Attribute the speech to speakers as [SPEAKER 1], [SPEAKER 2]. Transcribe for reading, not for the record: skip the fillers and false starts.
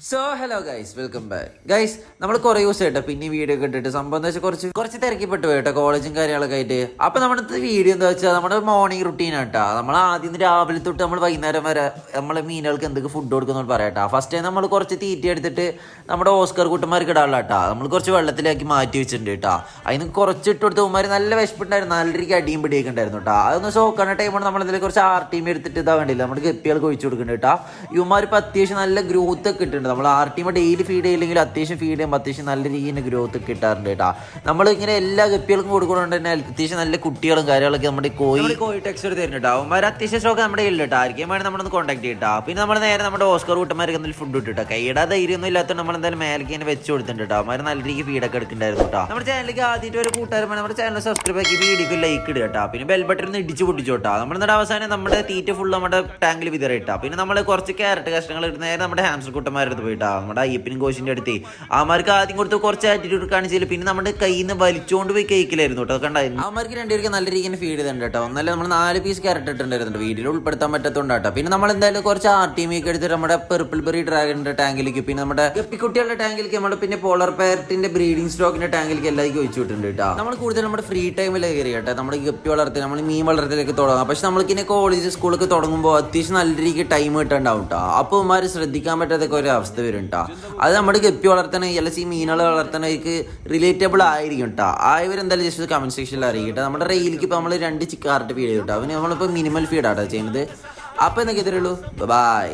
[SPEAKER 1] So hello guys, welcome back guys. നമ്മൾ കുറേ ദിവസമായിട്ടോ പിന്നെ വീഡിയോ ഒക്കെ ഇട്ടിട്ട് സംഭവം എന്താ വെച്ചാൽ കുറച്ച് തിരക്കിപ്പെട്ടു പോയിട്ടോ കോളേജും കാര്യങ്ങളൊക്കെ ആയിട്ട്. അപ്പൊ നമ്മുടെ വീഡിയോ എന്താ വെച്ചാൽ നമ്മുടെ മോർണിംഗ് റുട്ടീൻ ആട്ടാ. നമ്മൾ ആദ്യം രാവിലെ തൊട്ട് നമ്മൾ വൈകുന്നേരം വരെ നമ്മളെ മീനുകൾക്ക് എന്തൊക്കെ ഫുഡ് കൊടുക്കുന്ന പറയാട്ടാ. ഫസ്റ്റ് ടൈം നമ്മൾ കുറച്ച് തീറ്റ എടുത്തിട്ട് നമ്മുടെ ഓസ്കർ കുട്ടന്മാർക്ക് ഇടാനുള്ള നമ്മൾ കുറച്ച് വെള്ളത്തിലാക്കി മാറ്റി വെച്ചിട്ടുണ്ട് കേട്ടോ. അതിന് കുറച്ച് ഇട്ട് കൊടുത്ത് ഉമ്മാർ നല്ല വിശപ്പുണ്ടായിരുന്നു, നല്ല രീതിക്ക് അടിയും പിടിയൊക്കെ ഉണ്ടായിരുന്നു കേട്ടോ. അതൊന്ന് ഷോക്കാണ് ടൈമാണ്. നമ്മളതിൽ കുറച്ച് RTM എടുത്തിട്ട് ഇതാ വേണ്ടില്ല നമ്മുടെ ഗപ്പികൾക്ക് ഒഴിച്ചു കൊടുക്കുന്നുണ്ട് കേട്ടോ. ഇവന്മാർ ഇപ്പം അത്യാവശ്യം നല്ല ഗ്രോത്ത് ഒക്കെ ഇട്ടുണ്ട്. നമ്മൾ RTM ഡെയിലി ഫീഡ് ചെയ്യില്ലെങ്കിൽ അത്യാവശ്യം ഫീഡ് ചെയ്യുമ്പോൾ അത്യാവശ്യം നല്ല രീതിയിൽ ഗ്രോത്ത് ഒക്കെ കിട്ടാറുണ്ട് കേട്ടോ. നമ്മൾ ഇങ്ങനെ എല്ലാ ഗപ്പികൾക്കും കൊടുക്കുന്നതുകൊണ്ട് തന്നെ അത്യാവശ്യം നല്ല കുട്ടികളും കാര്യങ്ങളൊക്കെ നമ്മുടെ കോഴി ടെക്സ്റ്റർ തരുന്നുണ്ട്. അവന്മാർ അത്യാവശ്യം സ്റ്റോക്ക് നമ്മുടെ കയ്യിൽ കേട്ടോ. ആയിരിക്കും വേണം നമ്മളൊന്ന് കോൺടാക്ട് ചെയ്യട്ടോ. പിന്നെ നമ്മൾ നേരെ നമ്മുടെ ഓസ്കർ കൂട്ടന്മാർക്ക് എന്തെങ്കിലും ഫുഡ് ഇട്ടിട്ടോ. കൈയിടാ ധൈര്യമൊന്നും ഇല്ലാത്തതുകൊണ്ട് നമ്മൾ എന്തായാലും മേലേക്ക് തന്നെ വെച്ച് കൊടുത്തിട്ടുണ്ട് കേട്ടോ. അവന്മാർ നല്ല രീതിക്ക് ഫീഡൊക്കെ എടുക്കുന്നുണ്ടായിരുന്നു കേട്ടോ. നമ്മുടെ ചാനലിലേക്ക് ആദ്യമായിട്ട് ഒരു കൂട്ടുകാരന്മാർ നമ്മുടെ ചാനൽ സബ്സ്ക്രൈബ് ആക്കി വീഡിയോക്ക് ലൈക്ക് ഇടുക കേട്ടോ. പിന്നെ ബെൽ ബട്ടൺ ഒന്ന് ഇടിച്ച് പൊട്ടിച്ചോട്ടോ. നമ്മുടെ അവസാനം നമ്മുടെ തീറ്റ ഫുൾ നമ്മുടെ ടാങ്കിൽ വിതറിയിട്ടാ. പിന്നെ നമ്മൾ കുറച്ച് ക്യാരറ്റ് കഷ്ണങ്ങൾ ഇട്ട് നേരെ നമ്മുടെ ഹാംസ്റ്റർ കുട്ടന്മാരെടുത്ത് പോയിട്ടാ. നമ്മുടെ അയ്യപ്പനും കോശിന്റെ അടുത്ത് അവന്മാർക്ക് ആദ്യം കൊടുത്ത് കുറച്ച് ആറ്റിറ്റ്യൂഡ് കാണിച്ചില്ല. പിന്നെ നമ്മുടെ കയ്യിൽ നിന്ന് വലിച്ചുകൊണ്ട് പോയി കേക്കിലായിരുന്നു കേട്ടോ. കണ്ടായിരുന്നു അവന്മാർക്ക് രണ്ടുപേർക്ക് നല്ല രീതിയിൽ ഫീഡ് ചെയ്തിട്ടുണ്ട് കേട്ടോ. ഒന്നല്ല നമ്മൾ 4 പീസ് ക്യാരറ്റ് ഇട്ടുണ്ടായിരുന്നു. വീഡിയോയിൽ ഉൾപ്പെടുത്താൻ പറ്റത്തോണ്ടാട്ടോ. പിന്നെ നമ്മൾ എന്തായാലും കുറച്ച് RTM ഒക്കെ എടുത്തിട്ട് നമ്മുടെ പെർപ്പിൾ ബെറി ഡ്രാഗണിന്റെ ടാങ്കിലേക്ക്, പിന്നെ നമ്മുടെ ഗപ്പിക്കുട്ടികളുടെ ടാങ്കിലേക്ക്, നമ്മുടെ പിന്നെ പോളർ പാരറ്റിന്റെ ബ്രീഡിംഗ് സ്റ്റോക്കിന്റെ ടാങ്കിലേക്ക് എല്ലാവർക്കും ഒഴിച്ചു വിട്ടിട്ടുണ്ട് കേട്ടോ. നമ്മൾ കൂടുതൽ നമ്മുടെ ഫ്രീ ടൈമിലേക്ക് കയറി കേട്ടോ. നമ്മുടെ ഗപ്പി വളർത്തി നമ്മൾ മീൻ വളർത്തലേക്ക് തുടങ്ങാം. പക്ഷെ നമ്മൾക്ക് ഇങ്ങനെ കോളേജ് സ്കൂളൊക്കെ തുടങ്ങുമ്പോൾ അത്യാവശ്യം നല്ല രീതിക്ക് ടൈം കിട്ടാണ്ടാവും കേട്ടോ. അപ്പോൾ ഉമ്മാർ ശ്രദ്ധിക്കാൻ പറ്റാത്തൊക്കെ ഒരു അവസ്ഥ വരും കേട്ടോ. അത് നമ്മുടെ ഗപ്പി വളർത്തണ അല്ലെങ്കിൽ മീനുകൾ വളർത്തണവർക്ക് റിലേറ്റബിൾ ആയിരിക്കും കേട്ടോ. ആയവരെന്തായാലും ജസ്റ്റ് കമന്റ് സെക്ഷനിൽ അറിയിക്കട്ടെ. നമ്മുടെ റെയിലേക്ക് ഇപ്പോൾ നമ്മൾ 2 ചിക്കാർട്ട് ഫീഡ് ചെയ്തു കേട്ടോ. അവന് നമ്മളിപ്പോൾ മിനിമൽ ഫീഡാട്ടോ ചെയ്യുന്നത്. അപ്പോൾ എന്നൊക്കെ ഇത്രയേ ഉള്ളൂ. ബൈ.